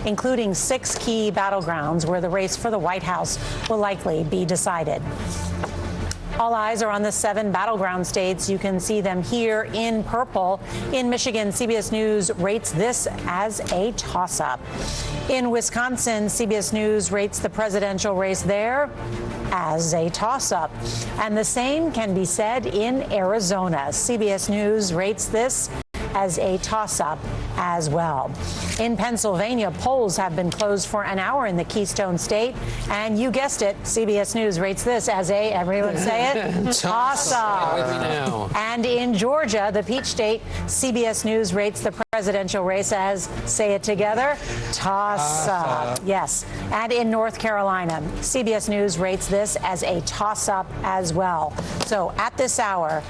including 6 key battlegrounds where the race for the White House will likely be decided. All eyes are on the 7 battleground states. You can see them here in purple. In Michigan, CBS News rates this as a toss-up. In Wisconsin, CBS News rates the presidential race there as a toss-up. And the same can be said in Arizona. CBS News rates this as a toss-up as well. In Pennsylvania, polls have been closed for an hour in the Keystone State. And you guessed it, CBS News rates this as a, everyone say it, toss-up. And in Georgia, the Peach State, CBS News rates the presidential race as, say it together, toss-up. Yes. And in North Carolina, CBS News rates this as a toss-up as well. So at this hour,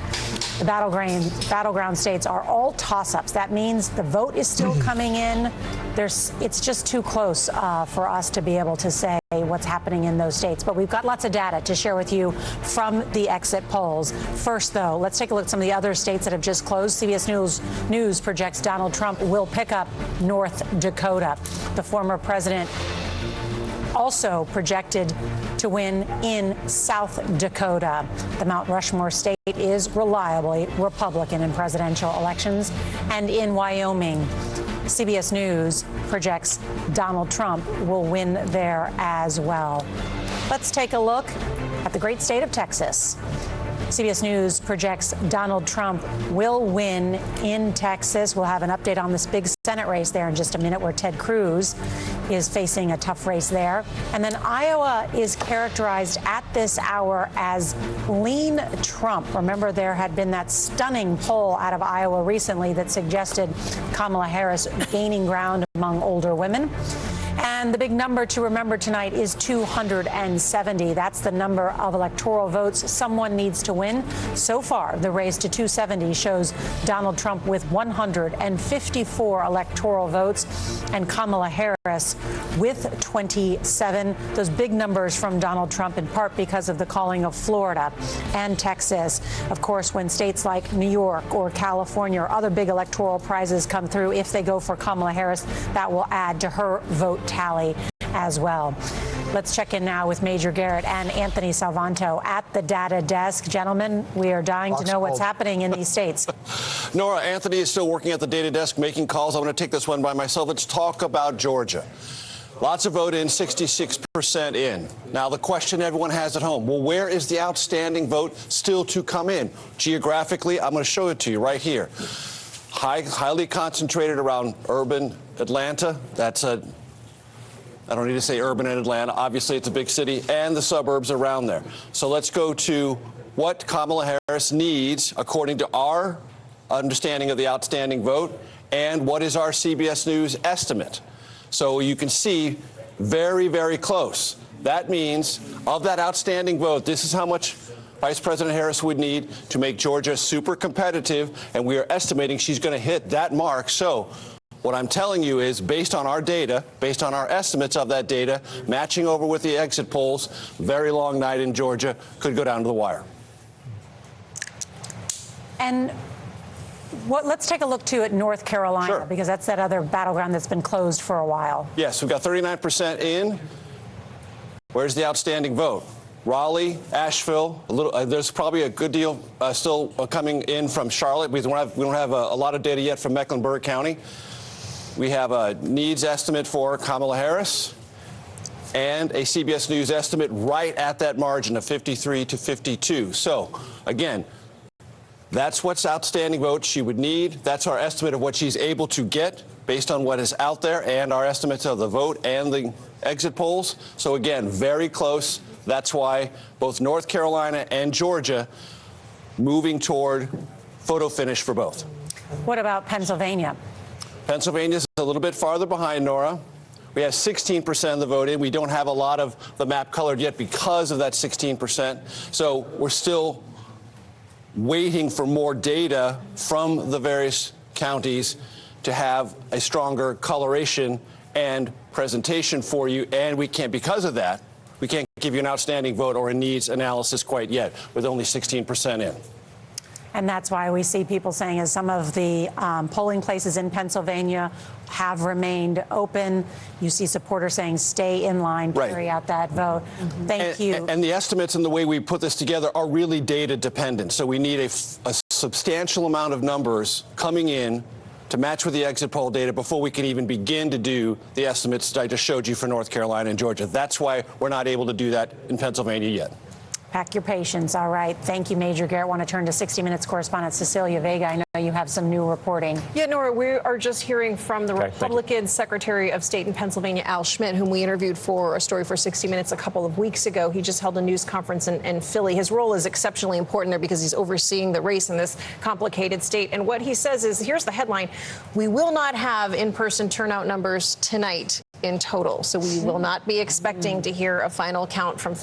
the battleground states are all toss-ups. That means the vote is still coming in. It's just too close for us to be able to say what's happening in those states. But we've got lots of data to share with you from the exit polls. First, though, let's take a look at some of the other states that have just closed. CBS News projects Donald Trump will pick up North Dakota. The former president also projected to win in South Dakota. The Mount Rushmore state is reliably Republican in presidential elections. And in Wyoming, CBS News projects Donald Trump will win there as well. Let's take a look at the great state of Texas. CBS News projects Donald Trump will win in Texas. We'll have an update on this big Senate race there in just a minute, where Ted Cruz is facing a tough race there. And then Iowa is characterized at this hour as lean Trump. Remember, there had been that stunning poll out of Iowa recently that suggested Kamala Harris gaining ground among older women. And the big number to remember tonight is 270. That's the number of electoral votes someone needs to win. So far, the race to 270 shows Donald Trump with 154 electoral votes and Kamala Harris with 27. Those big numbers from Donald Trump, in part because of the calling of Florida and Texas. Of course, when states like New York or California or other big electoral prizes come through, if they go for Kamala Harris, that will add to her vote tally as well. Let's check in now with Major Garrett and Anthony Salvanto at the data desk. Gentlemen, we are dying to know what's happening in these states. Nora, Anthony is still working at the data desk making calls. I'm going to take this one by myself. Let's talk about Georgia. Lots of vote in, 66% in. Now, the question everyone has at home, well, where is the outstanding vote still to come in? Geographically, I'm going to show it to you right here. Highly concentrated around urban Atlanta. That's I don't need to say urban in Atlanta. Obviously, it's a big city, and the suburbs around there. So let's go to what Kamala Harris needs, according to our understanding of the outstanding vote, and what is our CBS News estimate. So you can see very, very close. That means of that outstanding vote, this is how much Vice President Harris would need to make Georgia super competitive, and we are estimating she's going to hit that mark. So what I'm telling you is, based on our data, based on our estimates of that data, matching over with the exit polls, very long night in Georgia, could go down to the wire. And let's take a look, too, at North Carolina, Sure. because that's that other battleground that's been closed for a while. Yes, we've got 39% in. Where's the outstanding vote? Raleigh, Asheville, there's probably a good deal still coming in from Charlotte. We don't have a lot of data yet from Mecklenburg County. We have a needs estimate for Kamala Harris and a CBS News estimate right at that margin of 53 to 52. So, again, that's what's outstanding vote she would need. That's our estimate of what she's able to get based on what is out there and our estimates of the vote and the exit polls. So, again, very close. That's why both North Carolina and Georgia moving toward photo finish for both. What about Pennsylvania? Pennsylvania's a little bit farther behind, Nora. We have 16% of the vote in. We don't have a lot of the map colored yet because of that 16%. So we're still waiting for more data from the various counties to have a stronger coloration and presentation for you. And we can't, because of that, we can't give you an outstanding vote or a needs analysis quite yet with only 16% in. And that's why we see people saying, as some of the polling places in Pennsylvania have remained open, you see supporters saying stay in line, carry out that vote. Thank you. And the estimates and the way we put this together are really data dependent. So we need a substantial amount of numbers coming in to match with the exit poll data before we can even begin to do the estimates that I just showed you for North Carolina and Georgia. That's why we're not able to do that in Pennsylvania yet. Pack your patience. All right. Thank you, Major Garrett. I want to turn to 60 Minutes correspondent Cecilia Vega. I know you have some new reporting. Yeah, Nora, we are just hearing from the Republican Secretary of State in Pennsylvania, Al Schmidt, whom we interviewed for a story for 60 Minutes a couple of weeks ago. He just held a news conference in Philly. His role is exceptionally important there because he's overseeing the race in this complicated state. And what he says is, here's the headline: we will not have in-person turnout numbers tonight in total. So we will not be expecting to hear a final count from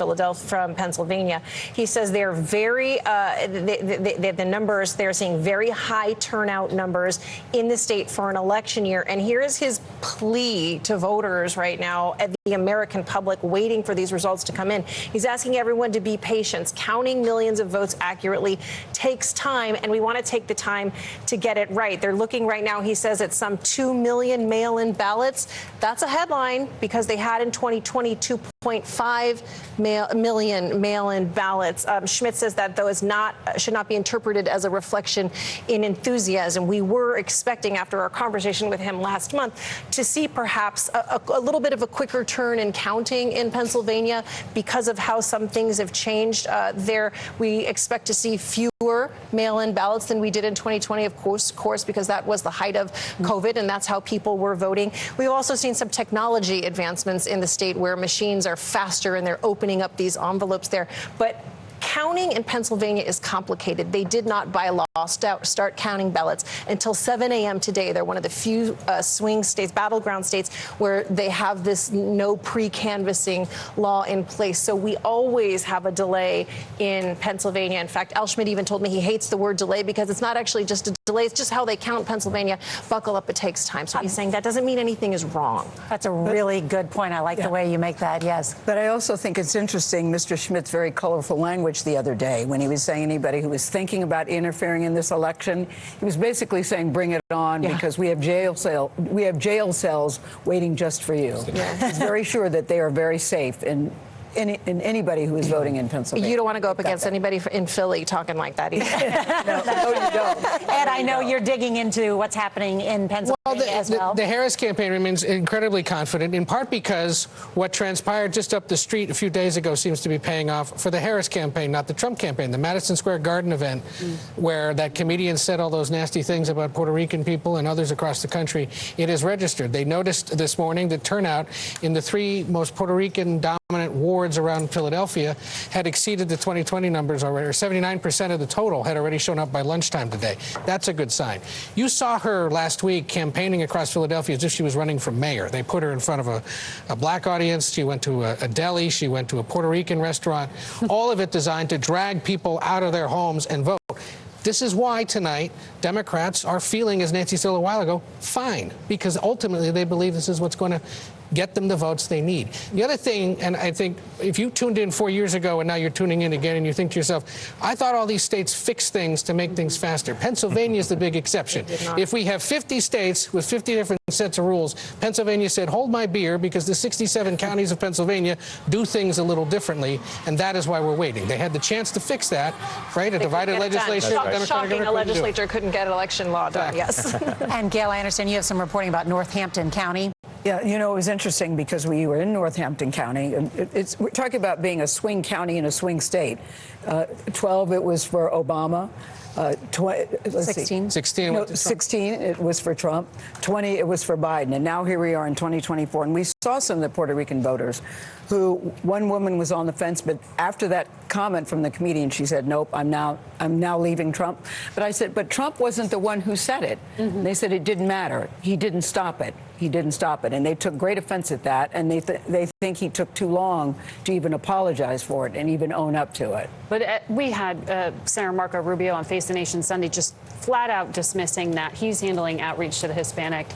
Pennsylvania. He says they're very, the numbers, they're seeing very high turnout numbers in the state for an election year. And here is his plea to voters right now, at the American public waiting for these results to come in. He's asking everyone to be patient. Counting millions of votes accurately takes time, and we want to take the time to get it right. They're looking right now, he says, at some 2 million mail-in ballots. That's a headline because they had in 2020 2.5 million mail-in ballots. Schmidt says that, though, should not be interpreted as a reflection in enthusiasm. We were expecting, after our conversation with him last month, to see perhaps a little bit of a quicker turn in counting in Pennsylvania because of how some things have changed there. We expect to see fewer mail-in ballots than we did in 2020, of course, because that was the height of COVID, and that's how people were voting. We've also seen some technology advancements in the state where machines are faster and they're opening up these envelopes there. But counting in Pennsylvania is complicated. They did not, by law, start counting ballots until 7 a.m. today. They're one of the few swing states, battleground states, where they have this no pre-canvassing law in place. So we always have a delay in Pennsylvania. In fact, Al Schmidt even told me he hates the word delay because it's not actually just a delay. It's just how they count Pennsylvania. Buckle up, it takes time. So he's saying that doesn't mean anything is wrong. That's a really good point. I like the way you make that, yes. But I also think it's interesting, Mr. Schmidt's very colorful language the other day when he was saying anybody who was thinking about interfering in this election, he was basically saying bring it on because we have jail cells waiting just for you. He's very sure that they are very safe in anybody who is voting in Pennsylvania. You don't want to go up against anybody in Philly talking like that either. No, you don't. Ed, I know you're digging into what's happening in Pennsylvania as well. The Harris campaign remains incredibly confident, in part because what transpired just up the street a few days ago seems to be paying off for the Harris campaign, not the Trump campaign. The Madison Square Garden event, where that comedian said all those nasty things about Puerto Rican people and others across the country, it is registered. They noticed this morning that turnout in the 3 most Puerto Rican dominant wards around Philadelphia had exceeded the 2020 numbers already, or 79% of the total had already shown up by lunchtime today. That's a good sign. You saw her last week campaigning across Philadelphia as if she was running for mayor. They put her in front of a black audience. She went to a deli. She went to a Puerto Rican restaurant. All of it designed to drag people out of their homes and vote. This is why tonight Democrats are feeling, as Nancy said a while ago, fine, because ultimately they believe this is what's going to get them the votes they need. The other thing, and I think if you tuned in 4 years ago and now you're tuning in again and you think to yourself, I thought all these states fixed things to make things faster. Pennsylvania is the big exception. If we have 50 states with 50 different sets of rules, Pennsylvania said, hold my beer, because the 67 counties of Pennsylvania do things a little differently, and that is why we're waiting. They had the chance to fix that, right? A divided legislature. Shocking, a legislature couldn't get election law done, yes. And Gail, I understand you have some reporting about Northampton County. Yeah, you know, it was interesting because we were in Northampton County. And we're talking about being a swing county and a swing state. 12, it was for Obama. 16. 16. No, 16, it was for Trump. 20, it was for Biden. And now here we are in 2024. And we saw some of the Puerto Rican voters who, one woman was on the fence, but after that comment from the comedian, she said, nope, I'm now leaving Trump. But I said, but Trump wasn't the one who said it. And they said it didn't matter. He didn't stop it. He didn't stop it. And they took great offense at that. And they think he took too long to even apologize for it and even own up to it. But we had Senator Marco Rubio on Face the Nation Sunday just flat out dismissing that he's handling outreach to the Hispanic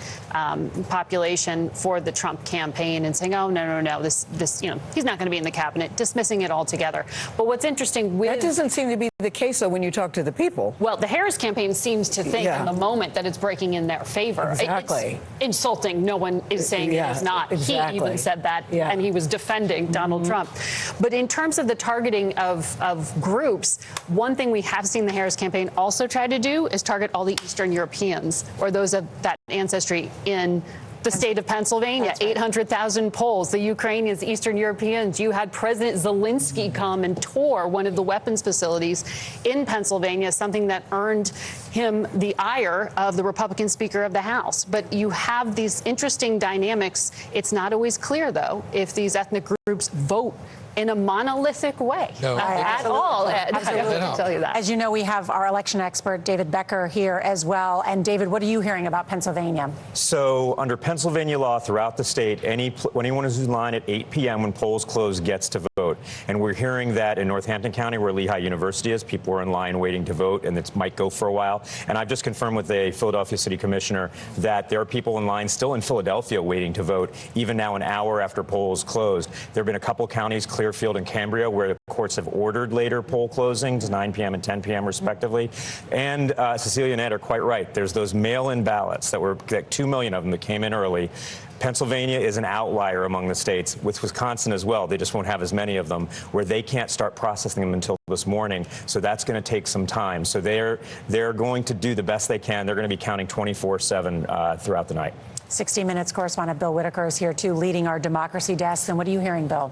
population for the Trump campaign and saying, oh, no, this, you know, he's not going to be in the cabinet, dismissing it altogether. But what's interesting with that doesn't seem to be the case, though, when you talk to the people. Well, the Harris campaign seems to think in the moment that it's breaking in their favor. Exactly. It's insulting. No one is saying it is not. Exactly. He even said that, and he was defending Donald Trump. But in terms of the targeting of groups, one thing we have seen the Harris campaign also try to do is target all the Eastern Europeans or those of that ancestry in the state of Pennsylvania. Right. 800,000 Poles, the Ukrainians, the Eastern Europeans. You had President Zelensky come and tour one of the weapons facilities in Pennsylvania, something that earned him the ire of the Republican Speaker of the House. But you have these interesting dynamics. It's not always clear, though, if these ethnic groups vote in a monolithic way at all, Ed. I have to tell you that. As you know, we have our election expert, David Becker, here as well. And David, what are you hearing about Pennsylvania? So under Pennsylvania law throughout the state, anyone who's in line at 8 p.m. when polls close gets to vote. And we're hearing that in Northampton County, where Lehigh University is, people are in line waiting to vote, and it might go for a while. And I've just confirmed with a Philadelphia city commissioner that there are people in line still in Philadelphia waiting to vote, even now an hour after polls closed. There have been a couple counties, Clearfield and Cambria, where the courts have ordered later poll closings, 9 p.m. and 10 p.m. respectively. And Cecilia and Ed are quite right. There's those mail-in ballots that were, like 2 million of them that came in early. Pennsylvania is an outlier among the states, with Wisconsin as well. They just won't have as many of them, where they can't start processing them until this morning. So that's going to take some time. So they're going to do the best they can. They're going to be counting 24/7 throughout the night. 60 Minutes correspondent Bill Whitaker is here, too, leading our democracy desk. And what are you hearing, Bill?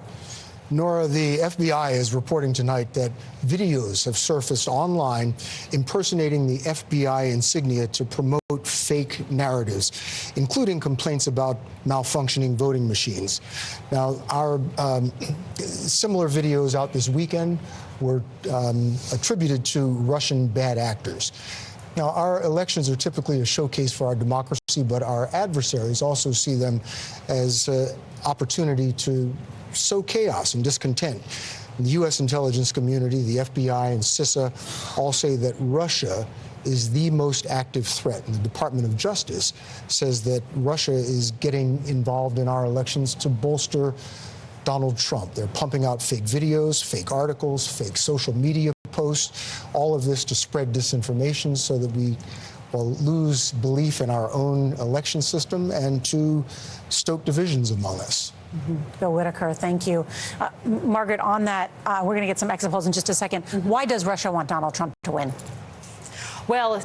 Nora, the FBI is reporting tonight that videos have surfaced online impersonating the FBI insignia to promote fake narratives, including complaints about malfunctioning voting machines. Now, our similar videos out this weekend were attributed to Russian bad actors. Now, our elections are typically a showcase for our democracy, but our adversaries also see them as an opportunity to sow chaos and discontent. The U.S. intelligence community, the FBI, and CISA all say that Russia is the most active threat. And the Department of Justice says that Russia is getting involved in our elections to bolster Donald Trump. They're pumping out fake videos, fake articles, fake social media posts, all of this to spread disinformation so that we will lose belief in our own election system and to stoke divisions among us. Bill Whitaker, thank you. Margaret, on that, we're going to get some exit polls in just a second. Why does Russia want Donald Trump to win? Well,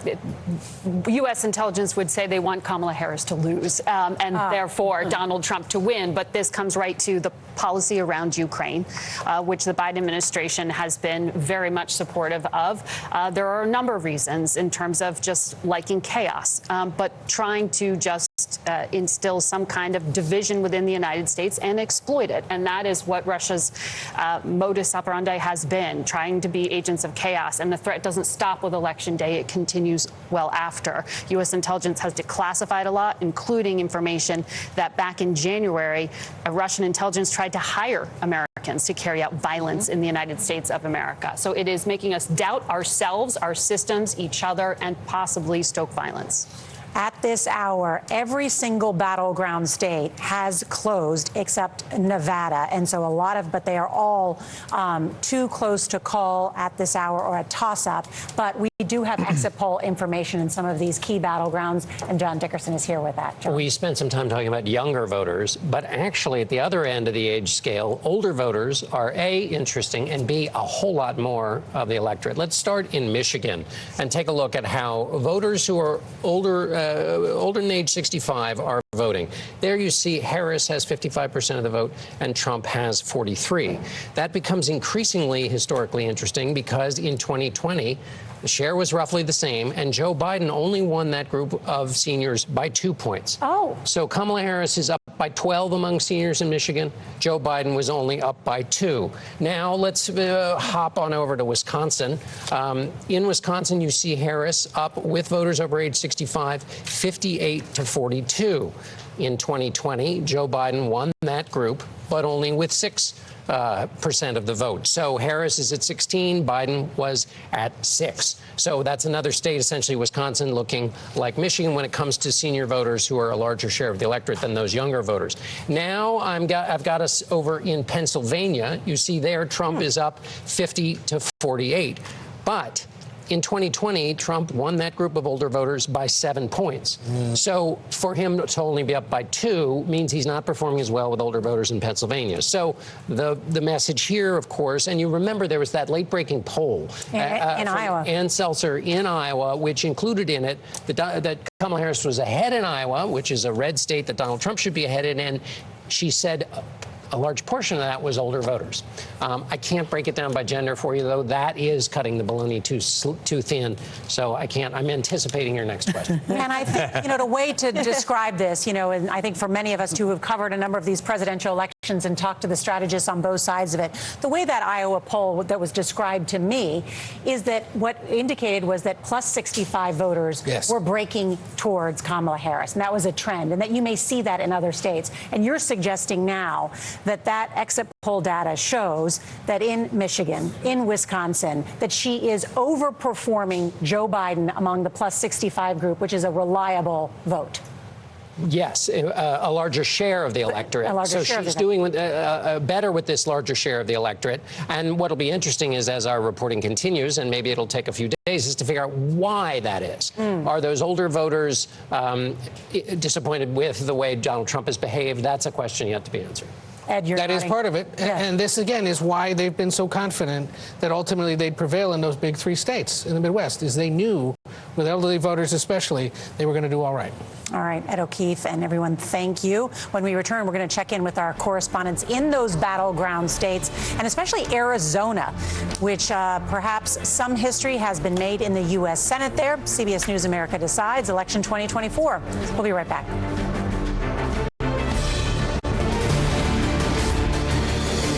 U.S. intelligence would say they want Kamala Harris to lose and therefore Donald Trump to win. But this comes right to the policy around Ukraine, which the Biden administration has been very much supportive of. There are a number of reasons in terms of just liking chaos, but trying to just instill some kind of division within the United States and exploit it. And that is what Russia's modus operandi has been, trying to be agents of chaos. And the threat doesn't stop with Election Day. It continues well after. U.S. intelligence has declassified a lot, including information that back in January, Russian intelligence tried to hire Americans to carry out violence in the United States of America. So it is making us doubt ourselves, our systems, each other, and possibly stoke violence. At this hour, every single battleground state has closed except Nevada. And so but they are all too close to call at this hour or a toss-up. But we do have exit poll information in some of these key battlegrounds, and John Dickerson is here with that. John. We spent some time talking about younger voters, but actually at the other end of the age scale, older voters are A, interesting, and B, a whole lot more of the electorate. Let's start in Michigan and take a look at how voters who are older than age 65 are voting. There you see Harris has 55% of the vote and Trump has 43. That becomes increasingly historically interesting because in 2020, the share was roughly the same, and Joe Biden only won that group of seniors by 2 points. Oh. So Kamala Harris is up by 12 among seniors in Michigan. Joe Biden was only up by 2. Now let's hop on over to Wisconsin. In Wisconsin, you see Harris up with voters over age 65, 58 to 42. In 2020, Joe Biden won that group, but only with 6% of the vote. So Harris is at 16, Biden was at 6. So that's another state, essentially Wisconsin, looking like Michigan when it comes to senior voters who are a larger share of the electorate than those younger voters. Now I've got us over in Pennsylvania. You see there Trump is up 50 to 48. But in 2020, Trump won that group of older voters by 7 points. So for him to only be up by 2 means he's not performing as well with older voters in Pennsylvania. So the message here, of course, and you remember there was that late-breaking poll in Iowa. Ann Seltzer in Iowa, which included in it that Kamala Harris was ahead in Iowa, which is a red state that Donald Trump should be ahead in, and she said a large portion of that was older voters. I can't break it down by gender for you, though. That is cutting the bologna too thin. So I can't. I'm anticipating your next question. And I think, the way to describe this, and I think for many of us who have covered a number of these presidential elections and talked to the strategists on both sides of it, the way that Iowa poll that was described to me is that what indicated was that plus 65 voters were breaking towards Kamala Harris. And that was a trend, and that you may see that in other states. And you're suggesting now that exit poll data shows that in Michigan, in Wisconsin, that she is overperforming Joe Biden among the plus 65 group, which is a reliable vote. Yes, a larger share of the electorate. So she's doing better with this larger share of the electorate. And what'll be interesting is, as our reporting continues, and maybe it'll take a few days, is to figure out why that is. Are those older voters disappointed with the way Donald Trump has behaved? That's a question yet to be answered. Ed, that is part of it. Yeah. And this, again, is why they've been so confident that ultimately they'd prevail in those big 3 states in the Midwest, is they knew, with elderly voters especially, they were going to do all right. All right, Ed O'Keefe and everyone, thank you. When we return, we're going to check in with our correspondents in those battleground states, and especially Arizona, which perhaps some history has been made in the U.S. Senate there. CBS News America Decides, election 2024. We'll be right back.